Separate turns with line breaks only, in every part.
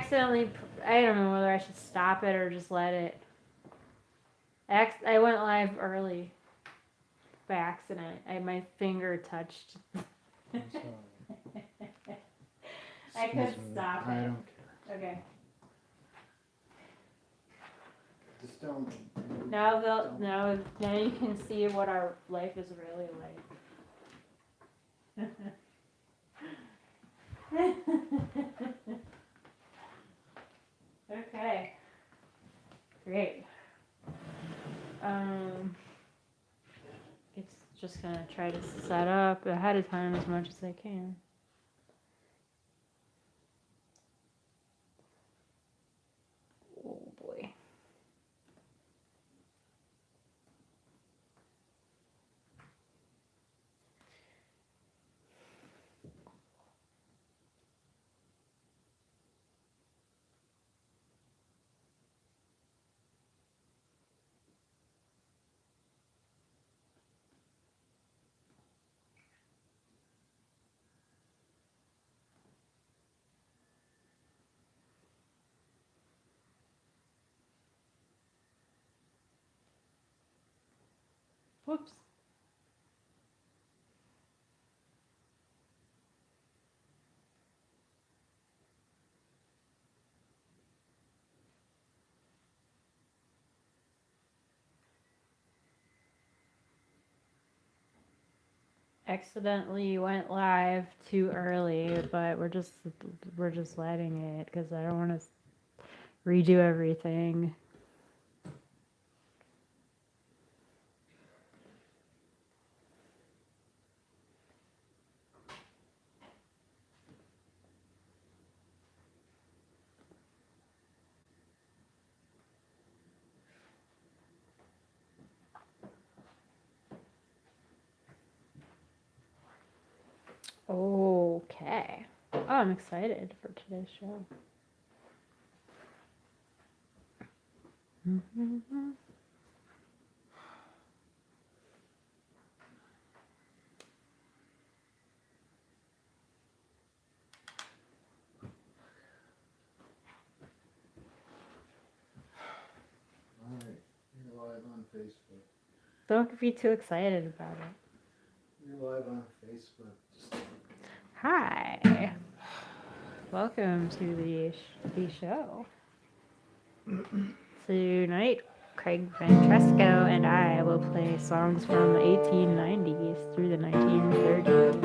accidentally, I don't know whether I should stop it or just let it. I went live early by accident. My finger touched.
I'm sorry.
I could stop
I
it.
don't care.
Okay.
Just don't.
Now you can see what our life is really like. Okay. Great. It's just gonna try to set up ahead of time as much as I can. Oh boy. Whoops. Accidentally went live too early, but we're just letting it because I don't want to redo everything. Okay. Oh, I'm excited for today's show. Mm-hmm.
All right. You're live on Facebook.
Don't be too excited about it.
You're live on Facebook.
Hi. Welcome to the show. Tonight, Craig Francesco and I will play songs from the 1890s through the 1930s.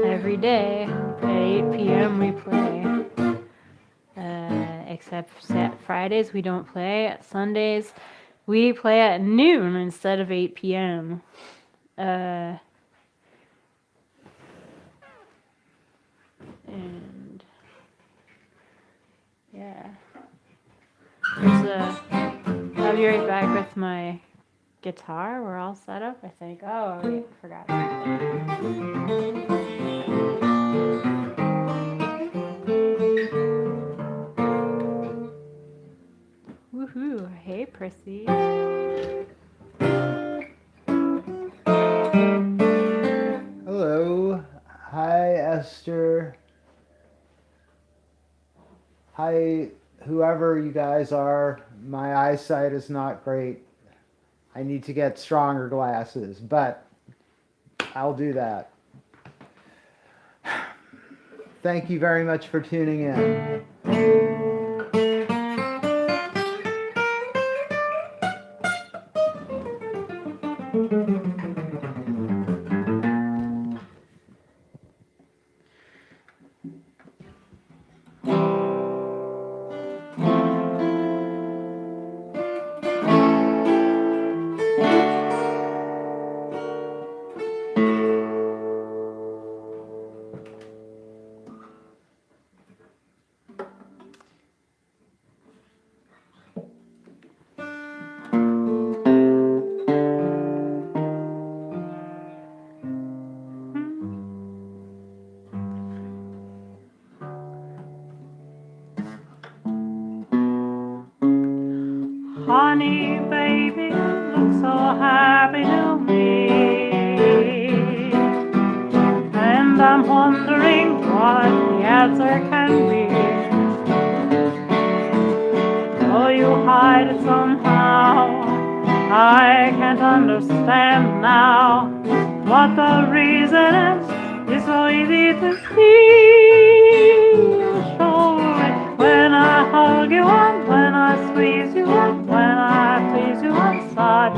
Every day at 8 p.m. we play. Except Fridays we don't play. Sundays we play at noon instead of 8 p.m. And yeah. I'll be right back with my guitar. We're all set up, I think. Oh, wait, I forgot. Woohoo. Hey, Prissy.
Hello. Hi, Esther. Hi, whoever you guys are. My eyesight is not great. I need to get stronger glasses, but I'll do that. Thank you very much for tuning in.
Honey, baby, you look so happy to me. And I'm wondering what the answer can be. Oh, you hide it somehow. I can't understand now what the reason is. It's so easy to see. You show it when I hug you and when I squeeze you and when I please you and such.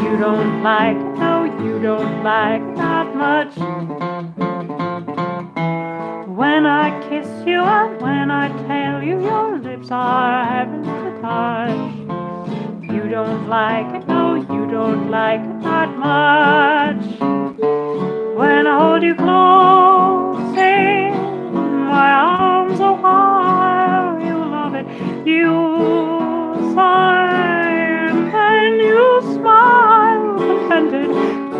You don't like it, no, you don't like it that much. When I kiss you and when I tell you your lips are heaven to touch. You don't like it, no, you don't like it that much. When I hold you close in my arms a while, you love it, you sigh and then you smile contented.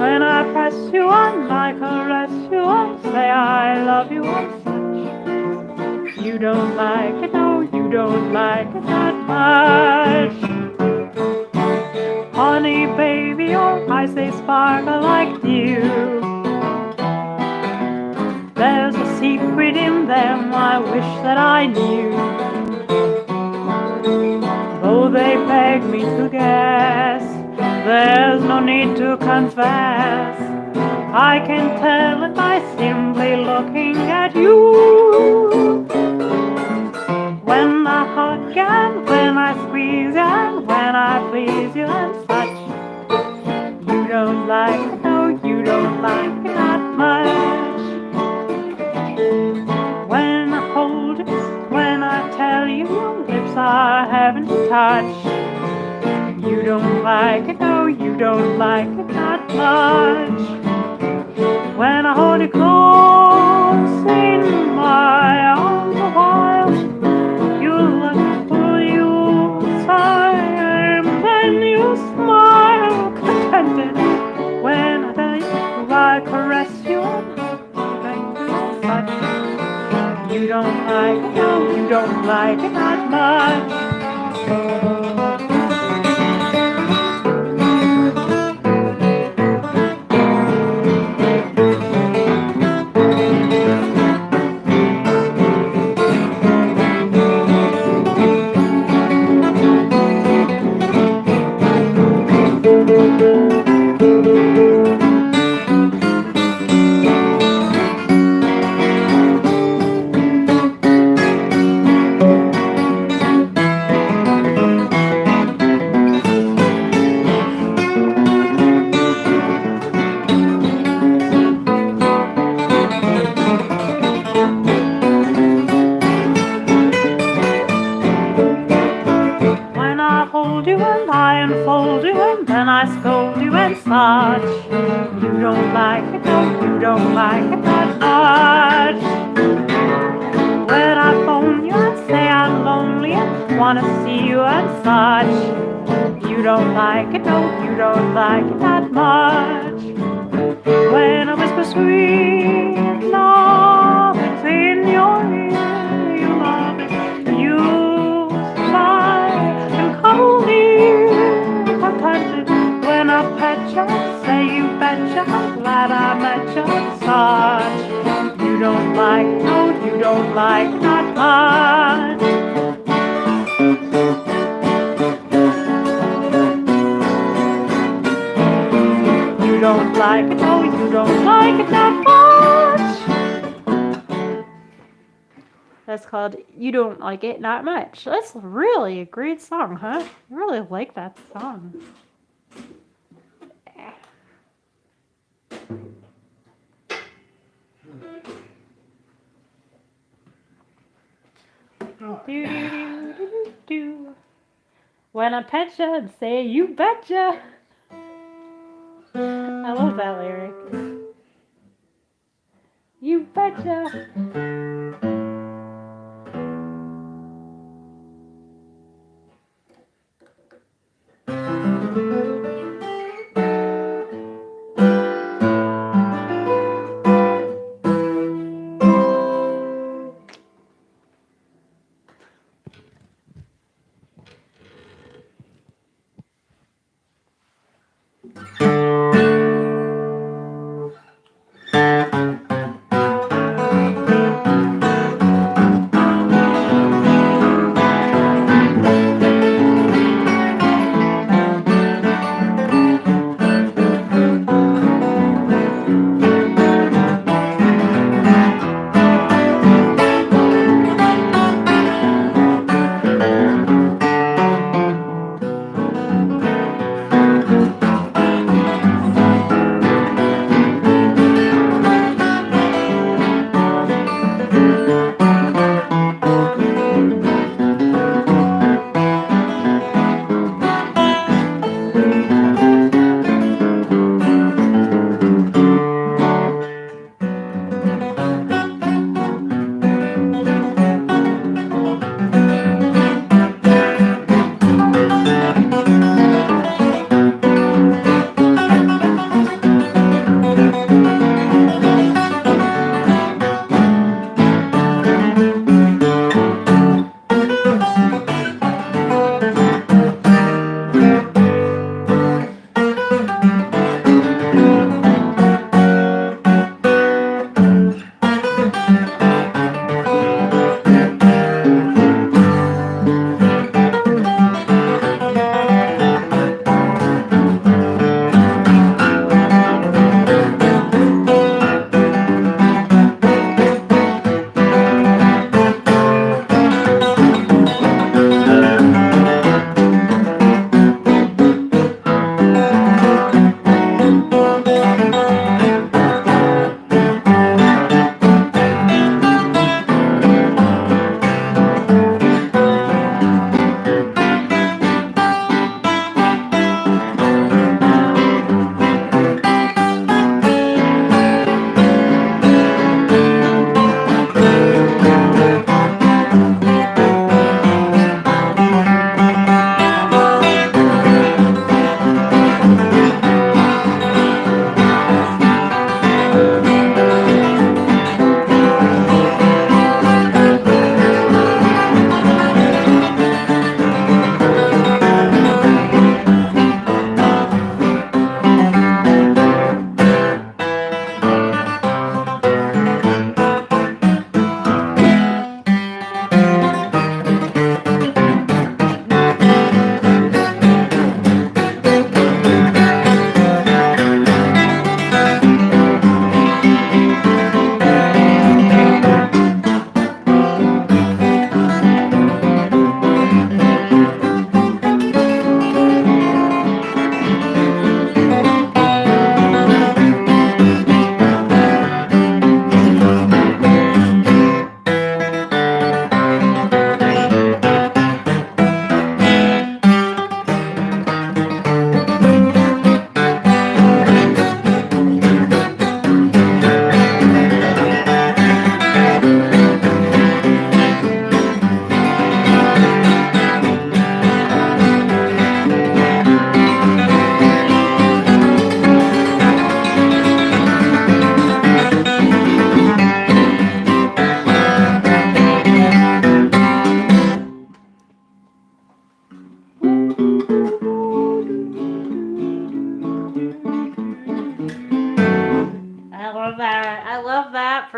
When I press you and I caress you and say I love you and such. You don't like it, no, you don't like it that much. Honey, baby, your eyes, they sparkle like dew. There's a secret in them I wish that I knew. Though they beg me to guess, there's no need to confess. I can tell it by simply looking at you. When I hug and when I squeeze and when I please you and such. You don't like it, no, you don't like it that much. When I hold you, when I tell you your lips are heaven to touch. You don't like it, no, you don't like it that much. When I hold you close in my arms a while, you look for you sigh and then you smile contented. When I tell you I caress you and such. You don't like it, no, you don't like it that much. Hold you and I unfold you and then I scold you and such. You don't like it, no, you don't like it that much. When I phone you and say I'm lonely and wanna see you and such. You don't like it, no, you don't like it that much. When I whisper sweet nothings in your ear, you love it, you sigh and call me contented. When I pet you, say you betcha, I'm glad I met you such. You don't like, no, you don't like that much. You don't like it, no, you don't like it that much. That's called You Don't Like It Not Much. That's really a great song, huh? I really like that song. Do, do, do, do, do. When I pet you and say you betcha. I love that lyric. You betcha.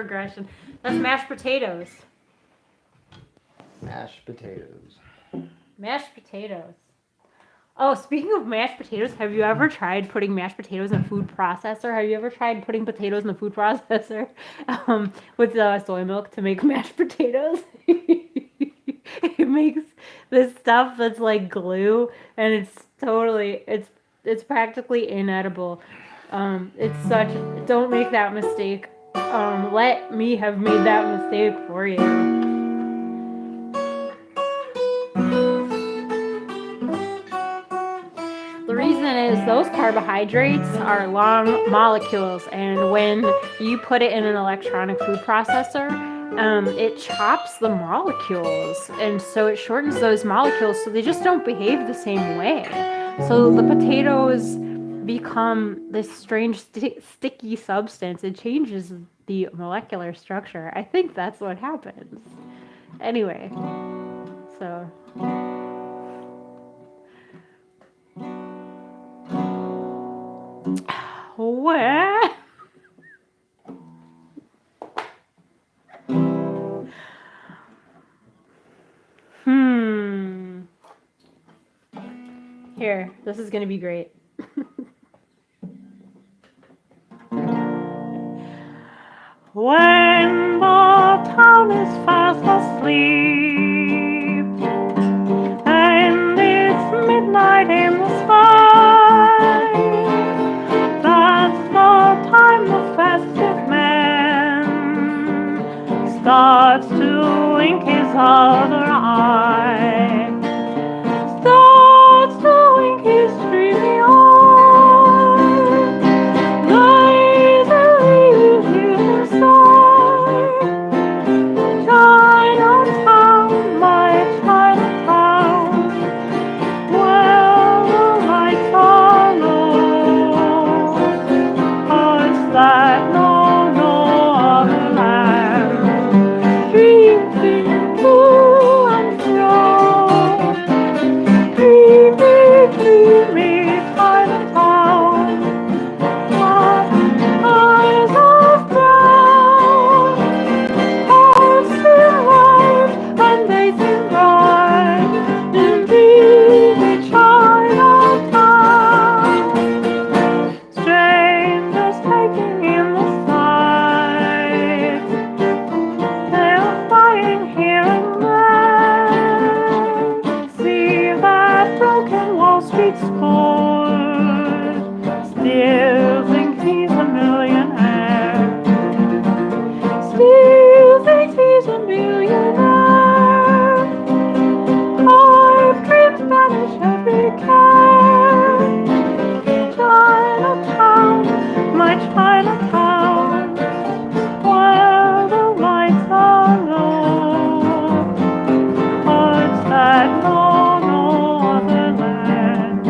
progression. That's mashed potatoes.
Mashed potatoes.
Mashed potatoes. Oh, speaking of mashed potatoes, have you ever tried putting mashed potatoes in a food processor? Have you ever tried putting potatoes in a food processor with soy milk to make mashed potatoes? It makes this stuff that's like glue, and it's practically inedible. Don't make that mistake. Let me have made that mistake for you. The reason is those carbohydrates are long molecules, and when you put it in an electronic food processor, it chops the molecules, and so it shortens those molecules, so they just don't behave the same way. So the potatoes become this strange sticky substance. It changes the molecular structure. I think that's what happens. Anyway, so... Where? Here, this is gonna be great. When the town is fast asleep and it's midnight in the sky, that's the time the festive man starts to wink his other eye, starts to wink his dreamy eye, lazily you hear him sigh, Chinatown, my Chinatown, well the lights are low, hearts that know no other land, dreaming to and fro, dreamy Chinatown, eyes of brown, hearts still light and they seem bright in dreamy Chinatown. Strangers taking in the sights, they're flying here and there. See that broken Wall Street sport, still thinks he's a millionaire. Still thinks he's a millionaire. I've dreamed banish every care. Chinatown, my Chinatown, where the lights are low, hearts that know no other land,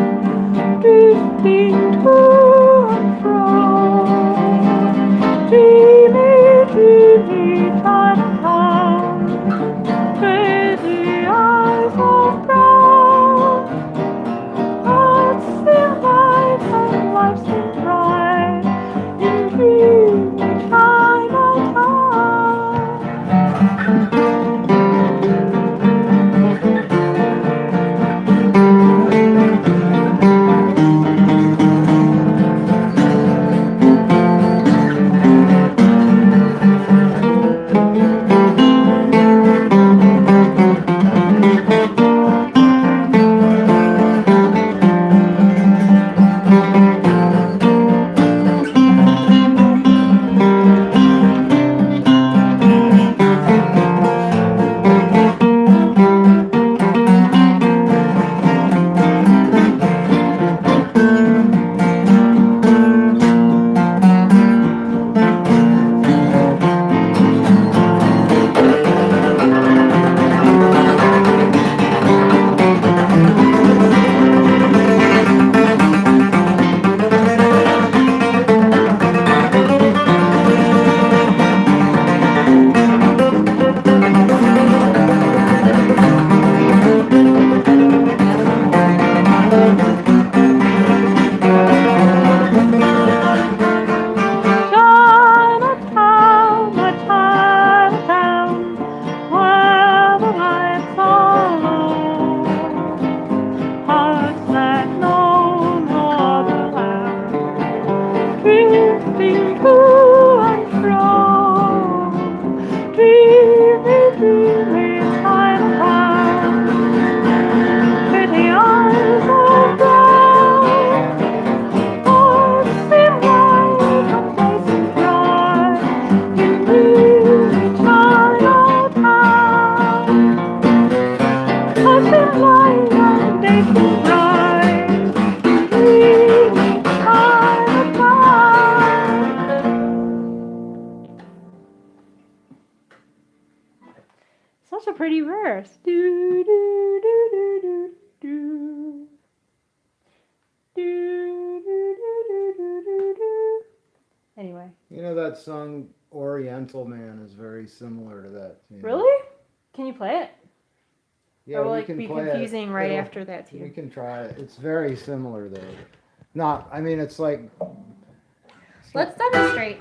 verse. Do, do, do, do, do, do. Do, do, do, do, do, do. Anyway.
You know that song Oriental Man is very similar to that.
Really? Can you play it?
Yeah,
or will
we
it
can
be
play
confusing right
It'll-
after that
We
too?
can try it. It's very similar though. Not, I mean, it's like.
Let's demonstrate.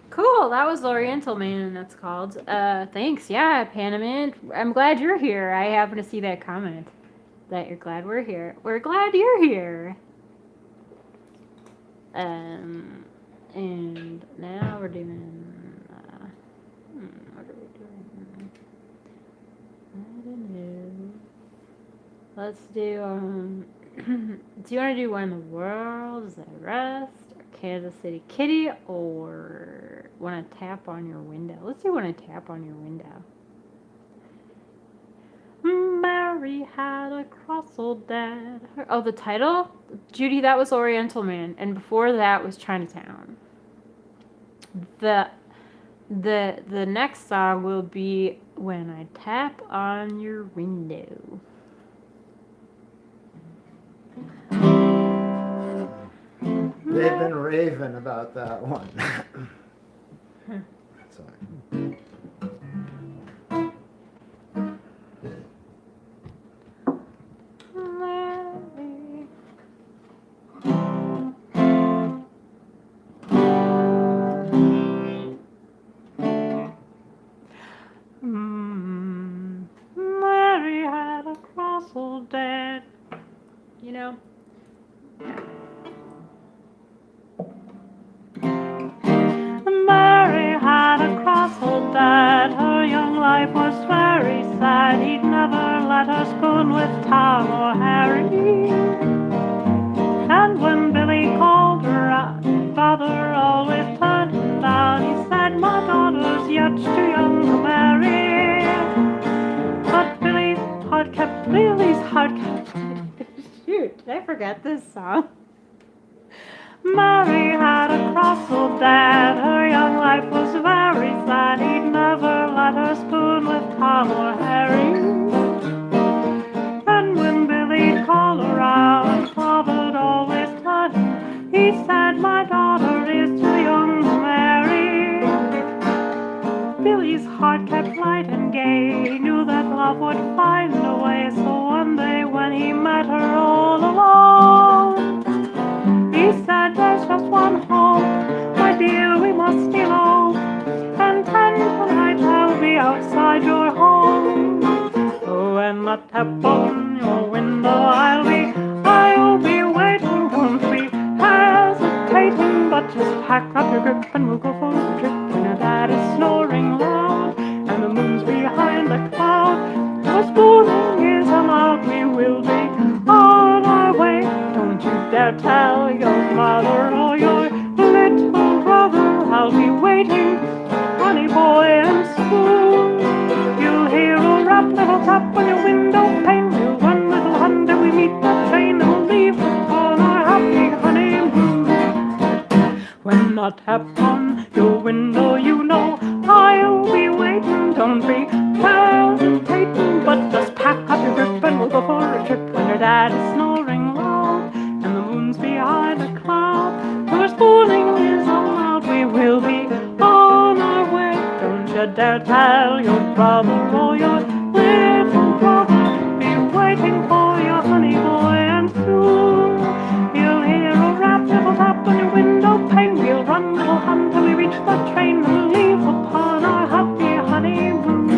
Cool, that was Oriental Man, that's called. Thanks, yeah, Panamint. I'm glad you're here. I happen to see that comment. That you're glad we're here. We're glad you're here. And now we're doing, what are we doing? I don't know. Let's do, do you want to do where in the world? Is that rest? Or Kansas City Kitty? Or want to tap on your window? Let's do want to tap on your window. Mary had a cross old dad. Oh, the title? Judy, that was Oriental Man. And before that was Chinatown. The next song will be When I Tap on Your Window.
They've been raving about that one. Sorry.
Mary had a cross old dad. You know? Mary had a cross old dad. Her young life was very sad. He'd never let her spoon with Tom or Harry. And when Billy called her out, father always turned him down. He said, my daughter's yet too young to marry. But Billy's heart kept. Shoot, did I forget this song? Mary had a cross old dad. Her young life was very sad. He'd never let her spoon with Tom or Harry. And when Billy'd call her out, father'd always tell him. He said, my daughter is too young to marry. Billy's heart kept light and gay. He knew that love would find a way. So one day when he met her all alone, he said, there's just one hope, my dear, we must elope, and 10 tonight I'll be outside your home. Oh, and I tap on your window, I'll be waiting, don't be hesitating, but just pack up your grip and we'll go for a trip. When your dad is snoring loud, and the moon's behind the cloud, the spooning is allowed, we will be on our way. Don't you dare tell your mother or your little brother, I'll be waiting, honey boy, and soon you'll hear a rap, little tap on your window pane. We'll run, little hun, till we meet that train, and we'll leave on our happy honeymoon. When I tap on your window, you know I'll be waiting. Don't be hesitating, but just pack up your grip and we'll go for a trip. When your dad is snoring loud and the moon's behind a cloud, your spooning is allowed, we will be on our way. Don't you dare tell your brother or your little brother, be waiting for your honey boy, and soon you'll hear a rap, little tap on your window pane. We'll run, little hun, till we reach the train, and we'll leave upon our happy honeymoon.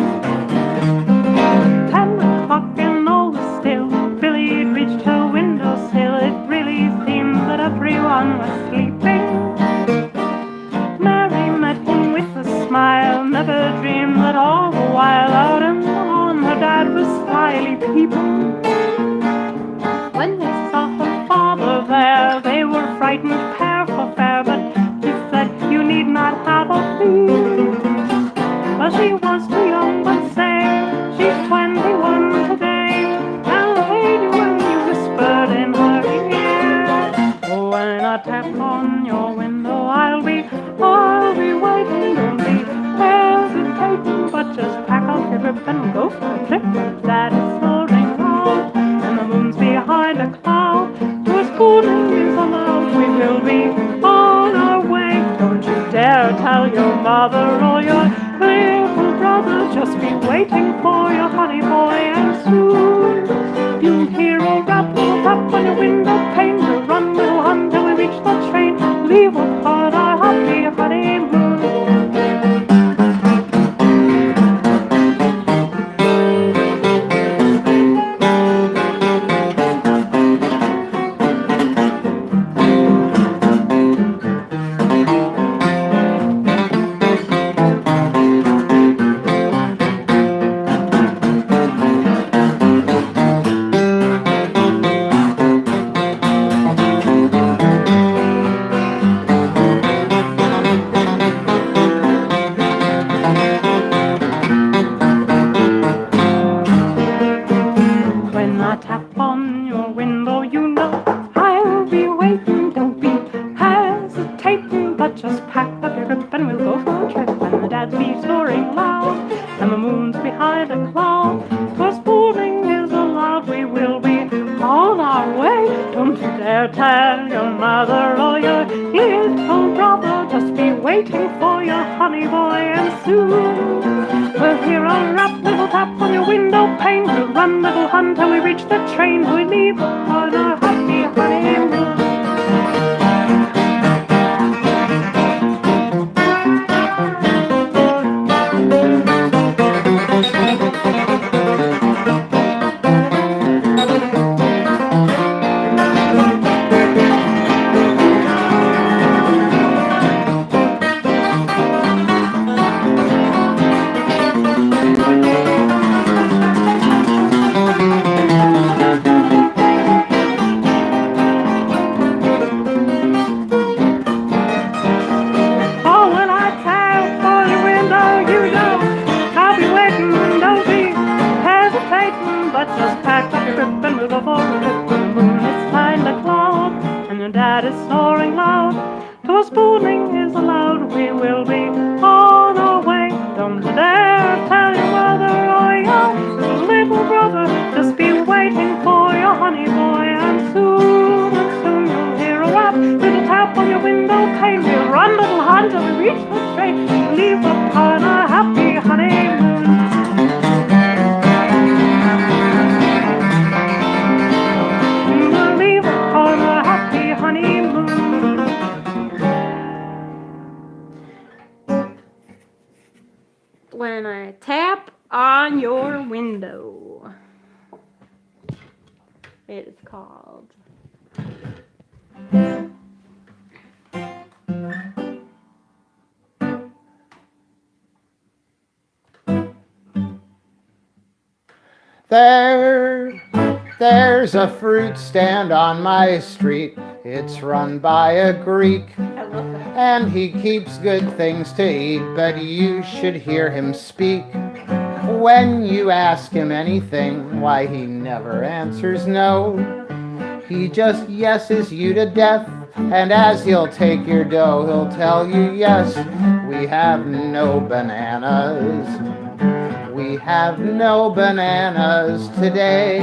10 o'clock and all was still. Billy had reached her windowsill. It really seemed that everyone was sleeping. Mary met him with a smile, never dreamed that all the while out and on her dad was slyly peeping. When they saw her father there, they were frightened pair for fair, but he said, you need not have a fear. Well, she was too young, but say, she's 21 today. Now, lady, when you whispered in her ear, oh, when I tap on your window, I'll be waiting. Don't be hesitating, but just pack up your grip and go for a trip. That is snoring loud, and the moon's behind a cloud. Your spooning is allowed, we will be on our way. Don't you dare tell your mother or your little brother, just be waiting for your honey boy, and soon you'll hear a rap, little tap on your window pane. We'll run, little hun, till we reach the train, leave upon our happy honeymoon. dare tell your mother or your little brother. Just be waiting for your honey boy, and soon we'll hear a rap, little tap on your window pane. We'll run, little hunt, till we reach the train. We'll leave on a happy honeymoon. But just pack up your grip and move over a bit. When the moon is behind a cloud and your dad is snoring loud, till spooning is allowed, we will be on our way. Don't you dare tell your mother or your little brother. Just be waiting for your honey boy, and soon you'll hear a rap, little tap on your window pane. We'll run, little hunt, till we reach the train. Leave upon a happy honeymoon. When I tap on your window, it is called
There's a fruit stand on my street. It's run by a Greek, and he keeps good things to eat, but you should hear him speak. When you ask him anything, why, he never answers no. He just yeses you to death, and as he'll take your dough, he'll tell you, yes, we have no bananas. We have no bananas today.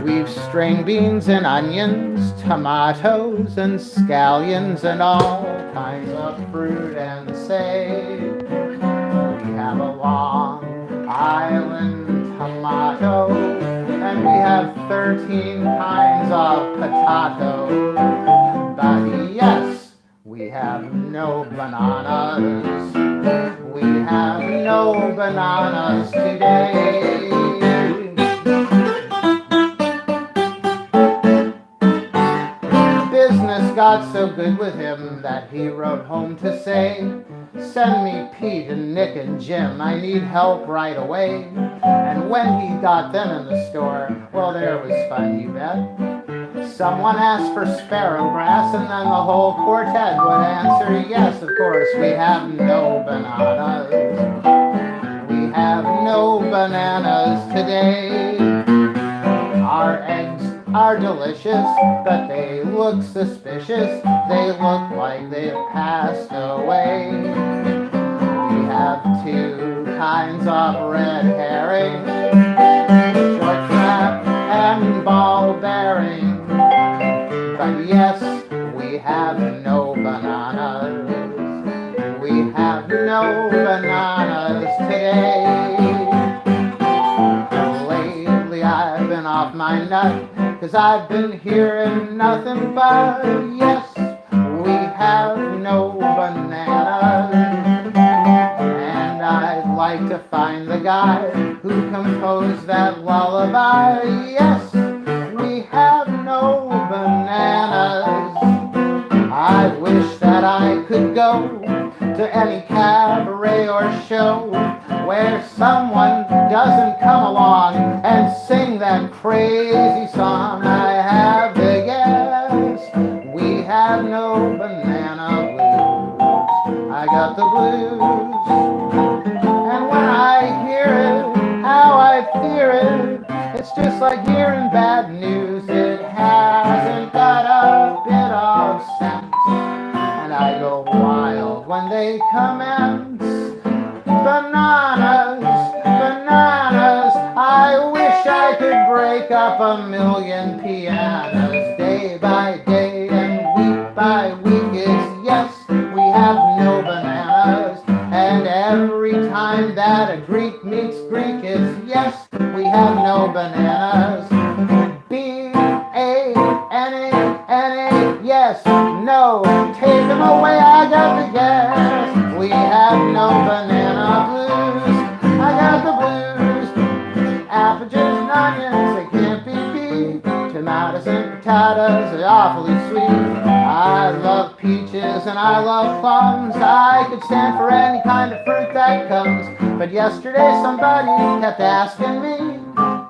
We've string beans and onions, tomatoes and scallions, and all kinds of fruit and say. We have a Long Island tomato, and we have 13 kinds of potato. But yes, we have no bananas. We have no bananas today. Business got so good with him that he wrote home to say, send me Pete and Nick and Jim, I need help right away. And when he got them in the store, well, there was fun, you bet. Someone asked for sparrow grass, and then the whole quartet would answer, yes, of course, we have no bananas. We have no bananas today. Our eggs are delicious, but they look suspicious. They look like they've passed away. We have 2 kinds of red herring, short crab and ball bearing. But yes, we have no bananas. We have no bananas today. Lately I've been off my nut, 'cause I've been hearing nothing but yes, we have no bananas. And I'd like to find the guy who composed that lullaby. Yes, we have no bananas. I wish that I could go to any cabaret or show where someone doesn't come along and sing that crazy song. I have the yes, we have no banana blues. I got the blues, and when I hear it, how I fear it, it's just like hearing bad news. It hasn't got a bit of sense, and I go wild when they commence. Bananas, bananas, I wish I could break up a million pianos. 'em away, I got the gas. We have no banana blues. I got the blues. Apples and onions, they can't be beat. Tomatoes and potatoes are awfully sweet. I love peaches and I love plums. I could stand for any kind of fruit that comes. But yesterday somebody kept asking me,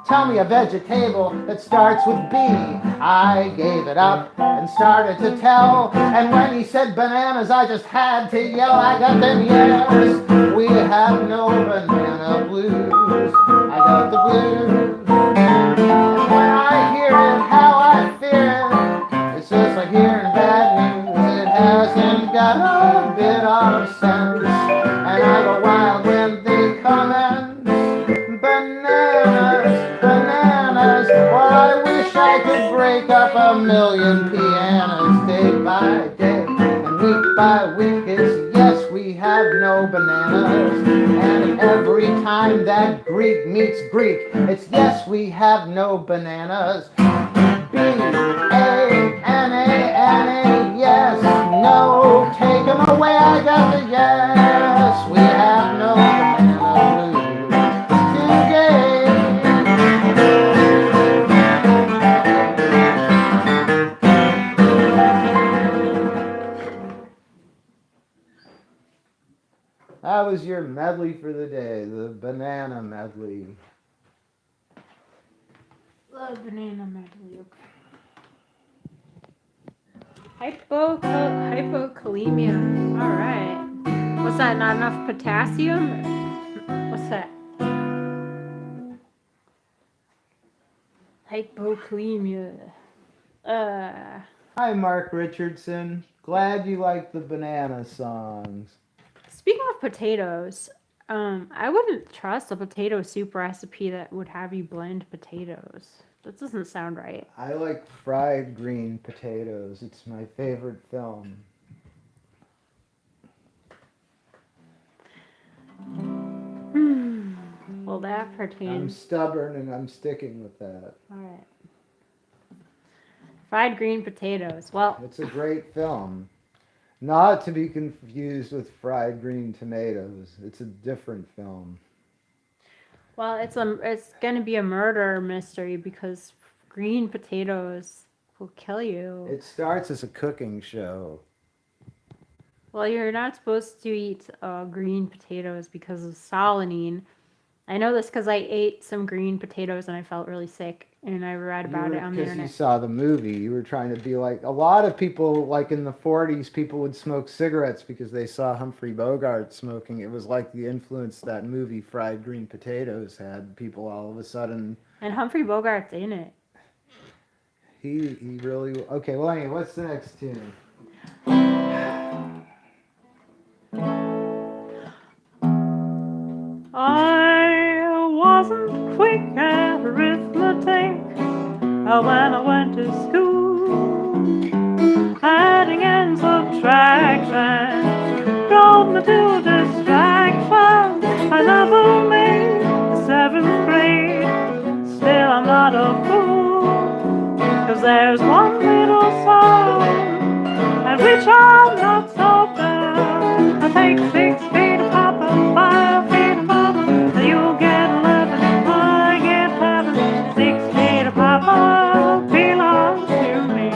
tell me a vegetable that starts with B. I gave it up and started to tell. And when he said bananas, I just had to yell. I got them yes. We have no banana blues. I got the blues. And when I hear it, how I fear it. It's just like hearing bad news. It hasn't got a bit of sense. And I go wild when they commence. Bananas, bananas. Well, I wish I could break up a million pianos day by day and week by week. It's yes, we have no bananas. And every time that Greek meets Greek, it's yes, we have no bananas. B-A-N-A-N-A, yes, no, take 'em away, I got the yes. We have no banana blues today. That was your medley for the day, the banana medley.
Love banana medley. Hypokalemia. All right. What's that? Not enough potassium? What's that? Hypokalemia.
Hi, Mark Richardson. Glad you like the banana songs.
Speaking of potatoes, I wouldn't trust a potato soup recipe that would have you blend potatoes. That doesn't sound right.
I like fried green potatoes. It's my favorite film.
Well, that
I'm
pertains.
stubborn and I'm sticking with that.
All right. Fried green potatoes. Well,
It's a great film. Not to be confused with fried green tomatoes. It's a different film.
well, it's gonna be a murder mystery because green potatoes will kill you.
It starts as a cooking show.
Well, you're not supposed to eat green potatoes because of solanine. I know this because I ate some green potatoes and I felt really sick, and I read about it on the
Because you
internet.
saw the movie, you were trying to be like a lot of people. Like in the 40s, people would smoke cigarettes because they saw Humphrey Bogart smoking. It was like the influence that movie Fried Green Potatoes had. People all of a sudden.
And Humphrey Bogart's in it.
He really okay. Well, anyway, what's the next tune?
I wasn't quick at arithmetic when I went to school. Adding and subtraction drove me to distraction. I never made the 7th grade. Still, I'm not a fool, 'cause there's one little song at which I'm not so bad. I take 6 feet of papa, 5 feet of mama, you'll get 11, I get 7. 6 feet of papa belongs to me.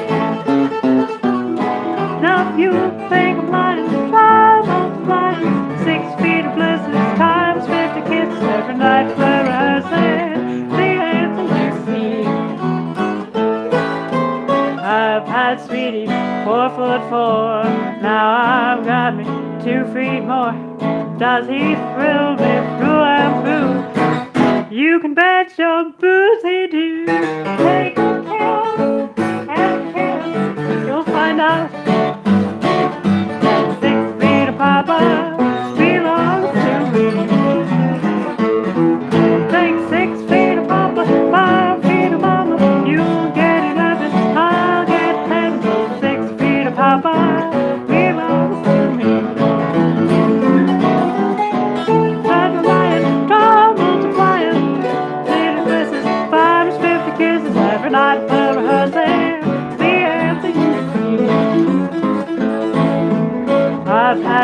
Now if you think I'm lying, try multiplying. 6 feet of blizzards times 50 kisses every night where I said the answer you see. I've had sweeties 4'4", now I've got me 2 feet more. Does he thrill me through and through? You can bet your booty do. Take a count and count, you'll find out that 6 feet of papa belongs to me. Take 6 feet of papa, 5 feet of mama, you'll get 11, I'll get 10. 6 feet of papa belongs to me. Try multiplying, little kisses every night.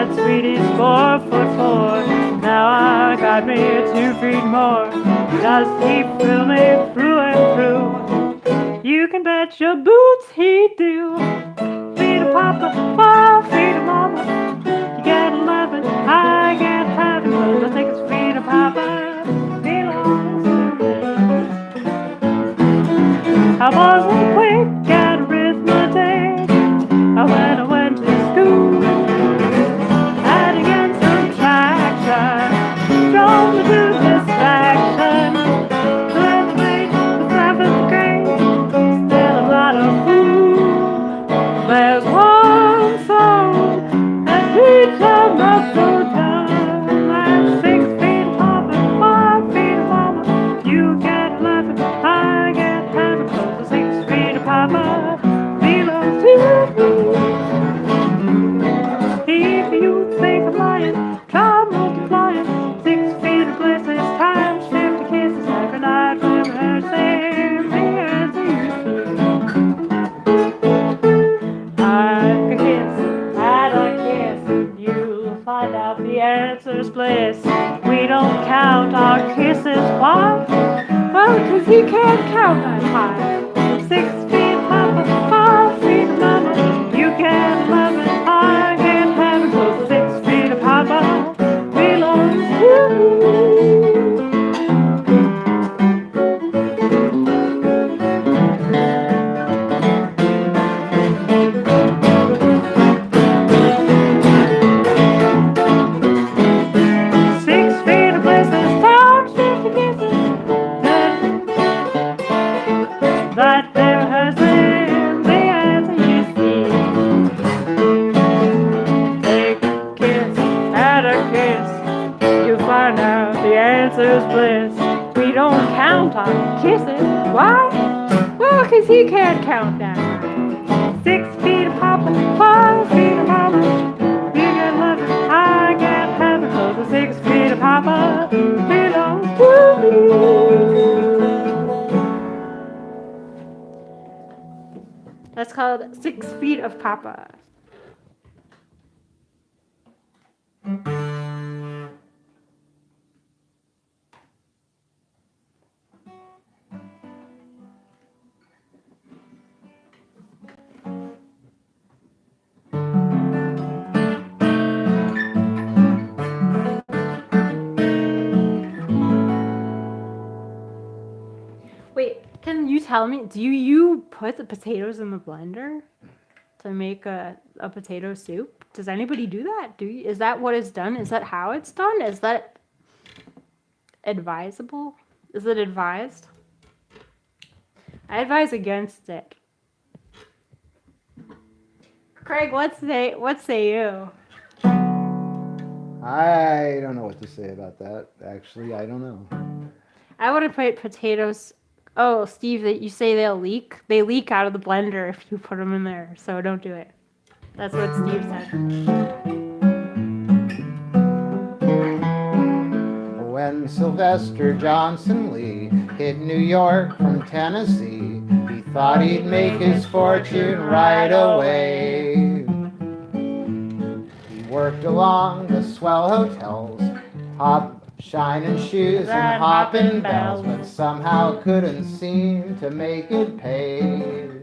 That sweetie's 4'4". Now I got me 2 feet more. Does he fill me through and through? You can bet your boots he do. Feed a papa, 5 feet of mama. You get 11, I get 7. Cause I think it's feed a papa belongs to me. I wasn't quick at arithmetic when I went to school. Adding and subtraction drove me to distraction. Graduate the 7th grade, still I'm not a fool. There's one song that teacher must go down. At 6 feet of papa, 5 feet of mama. You get 11, I get 7. Cause the 6 feet of papa belongs to me. If you think I'm lying, try multiplying. 6 feet of bliss is times 50 kisses every night from her same as I used to. I could kiss, and I kiss, you'll find out the answer's bliss. We don't count our kisses, why? Well, 'cause he can't count that high. 6 feet of papa, 5 feet of mama. You get 11, I get 7. So 6 feet of papa belongs to me. That there has been the answer you see. Take a kiss and a kiss, you find out the answer's bliss. We don't count our kisses, why? Well, 'cause he can't count down. 6 feet of papa, 5 feet of mama. You get 11, I get 7. So the 6 feet of papa belongs to me. That's called 6 feet of papa. Wait, can you tell me, do you put the potatoes in the blender to make a potato soup? Does anybody do that? Is that what is done? Is that how it's done? Is that advisable? Is it advised? I advise against it. Craig, what say you?
I don't know what to say about that. Actually, I don't know.
I would have put potatoes. Oh, Steve, that you say they'll leak? They leak out of the blender if you put them in there, so don't do it. That's what Steve said.
When Sylvester Johnson Lee hit New York from Tennessee, he thought he'd make his fortune right away. He worked along the swell hotels, shining shoes and hopping bells, but somehow couldn't seem to make it pay.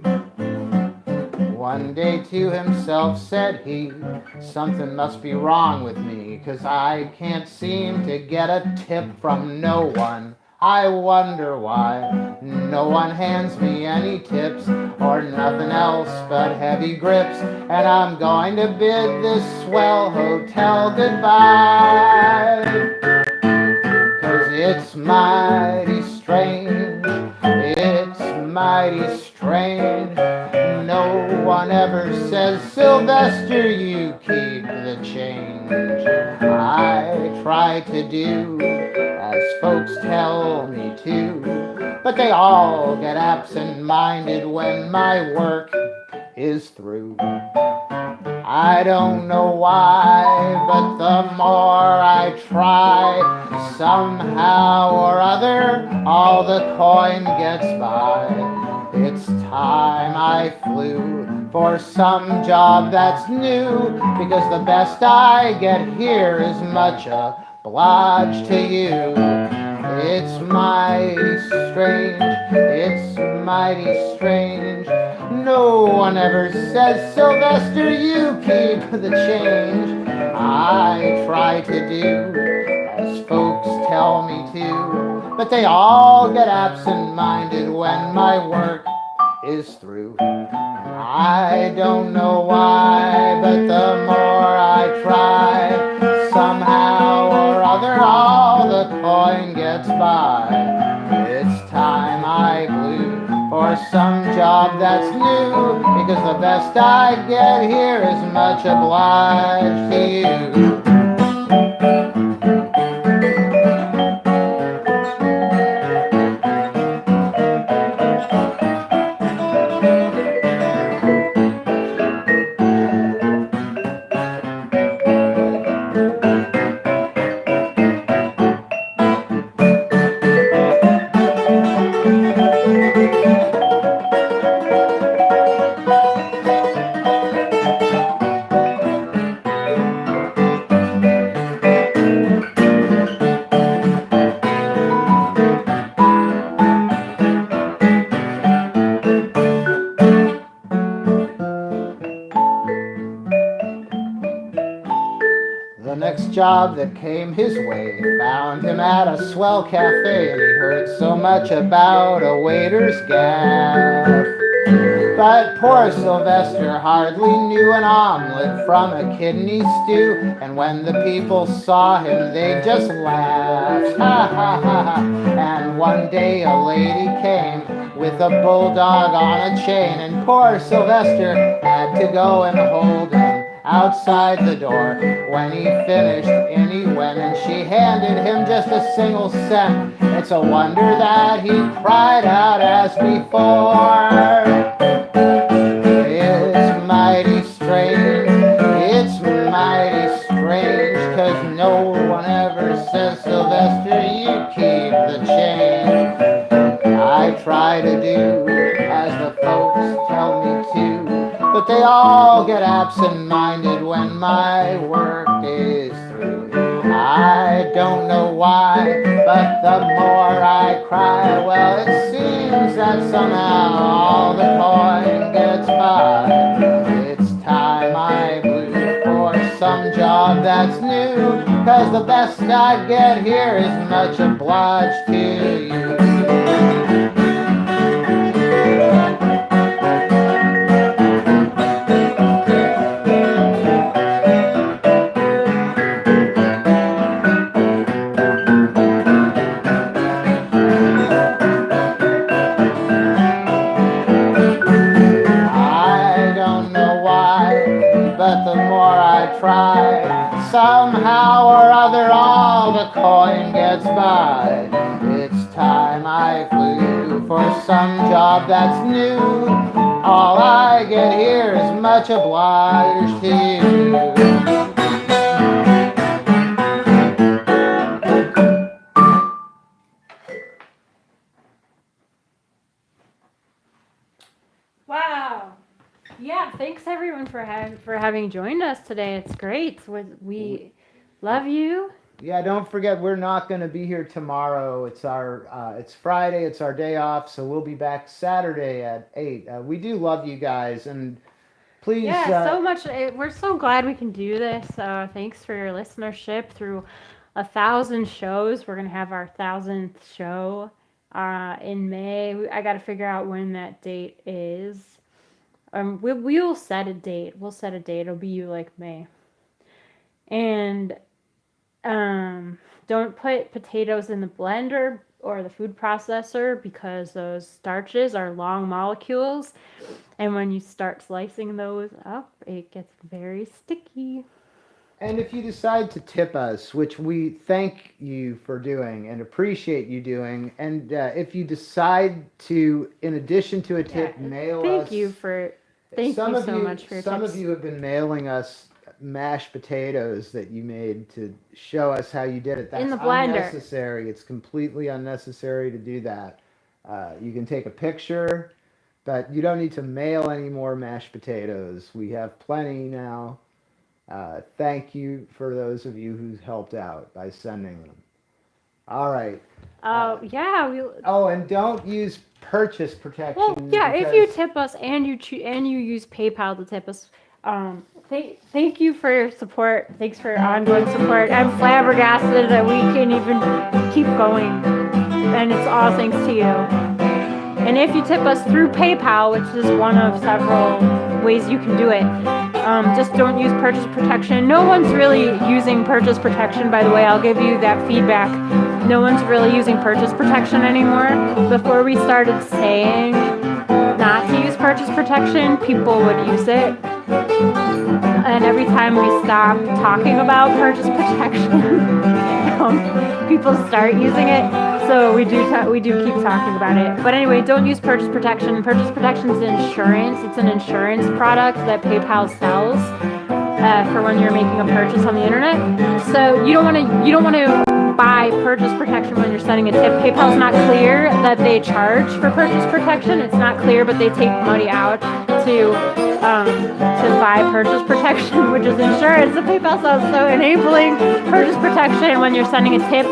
One day to himself said he, something must be wrong with me, 'cause I can't seem to get a tip from no one. I wonder why no one hands me any tips or nothing else but heavy grips, and I'm going to bid this swell hotel goodbye. 'Cause it's mighty strange, it's mighty strange. No one ever says, Sylvester, you keep the change. I try to do as folks tell me to, but they all get absent-minded when my work is through. I don't know why, but the more I try, somehow or other, all the coin gets by. It's time I flew for some job that's new, because the best I get here is much obliged to you. It's mighty strange, it's mighty strange. No one ever says, Sylvester, you keep the change. I try to do as folks tell me to, but they all get absent-minded when my work is through. I don't know why, but the more I try, somehow or other all the coin gets by. It's time I blew for some job that's new, because the best I get here is much obliged to you. The next job that came his way found him at a swell cafe, and he heard so much about a waiter's gaff. But poor Sylvester hardly knew an omelet from a kidney stew, and when the people saw him, they just laughed. Ha ha ha ha. And one day a lady came with a bulldog on a chain, and poor Sylvester had to go and hold him outside the door. When he finished, in he went, and she handed him just a single cent. It's a wonder that he cried out as before. It's mighty strange, it's mighty strange, 'cause no one ever says, Sylvester, you keep the change. I try to do as the folks tell me to, but they all get absent-minded when my work is through. I don't know why, but the more I cry, well, it seems that somehow all the coin gets by. It's time I blew for some job that's new, 'cause the best I get here is much obliged to you. But the more I try, somehow or other all the coin gets by. It's time I flew for some job that's new. All I get here is much obliged to you.
Wow. Yeah, thanks everyone for having joined us today. It's great. We love you.
Yeah, don't forget we're not going to be here tomorrow. It's Friday. It's our day off, so we'll be back Saturday at 8. We do love you guys, and please.
Yeah, so much. We're so glad we can do this. Thanks for your listenership through 1,000 shows. We're gonna have our 1,000th show in May. I got to figure out when that date is. We'll set a date. We'll set a date. It'll be like May. And don't put potatoes in the blender or the food processor, because those starches are long molecules, and when you start slicing those up, it gets very sticky.
And if you decide to tip us, which we thank you for doing and appreciate you doing, and if you decide to, in addition to a tip, mail us.
Thank you so much for your
Some
tips.
of you have been mailing us mashed potatoes that you made to show us how you did it. That's
in the blender.
Unnecessary. It's completely unnecessary to do that. You can take a picture But you don't need to mail any more mashed potatoes. We have plenty now. Thank you for those of you who helped out by sending them. All right.
Yeah, we.
Oh, and don't use purchase
Well,
protection
yeah. If you
because
tip us and you use PayPal to tip us, thank you for your support. Thanks for your ongoing support. I'm flabbergasted that we can even keep going, and it's all thanks to you. And if you tip us through PayPal, which is one of several ways you can do it, just don't use purchase protection. No one's really using purchase protection, by the way. I'll give you that feedback. No one's really using purchase protection anymore. Before we started saying not to use purchase protection, people would use it. And every time we stop talking about purchase protection, people start using it. So we do keep talking about it. But anyway, don't use purchase protection. Purchase protection is insurance. It's an insurance product that PayPal sells for when you're making a purchase on the internet. So you don't want to buy purchase protection when you're sending a tip. PayPal's not clear that they charge for purchase protection. It's not clear, but they take money out to buy purchase protection, which is insurance. The PayPal sells. So enabling purchase protection when you're sending a tip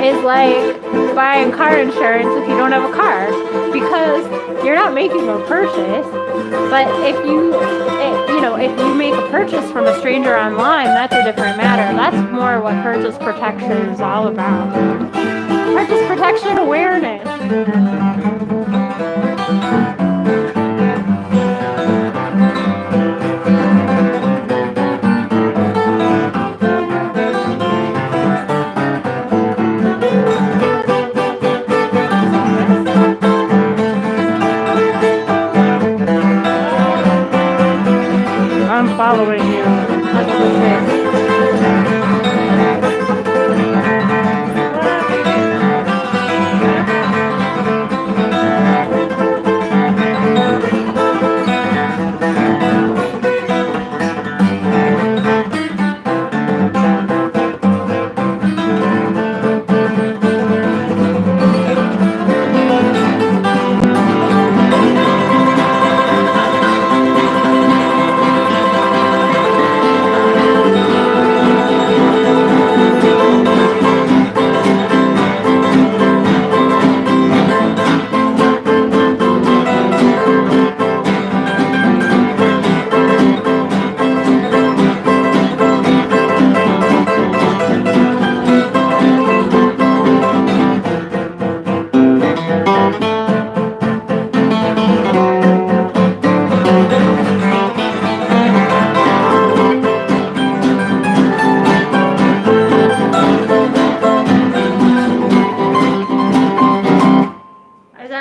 is like buying car insurance if you don't have a car, because you're not making a purchase. But if you make a purchase from a stranger online, that's a different matter. That's more what purchase protection is all about. Purchase protection awareness. I'm following you.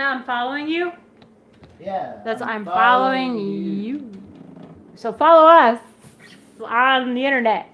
I'm following you?
yeah,
I'm following you. So follow us on the internet.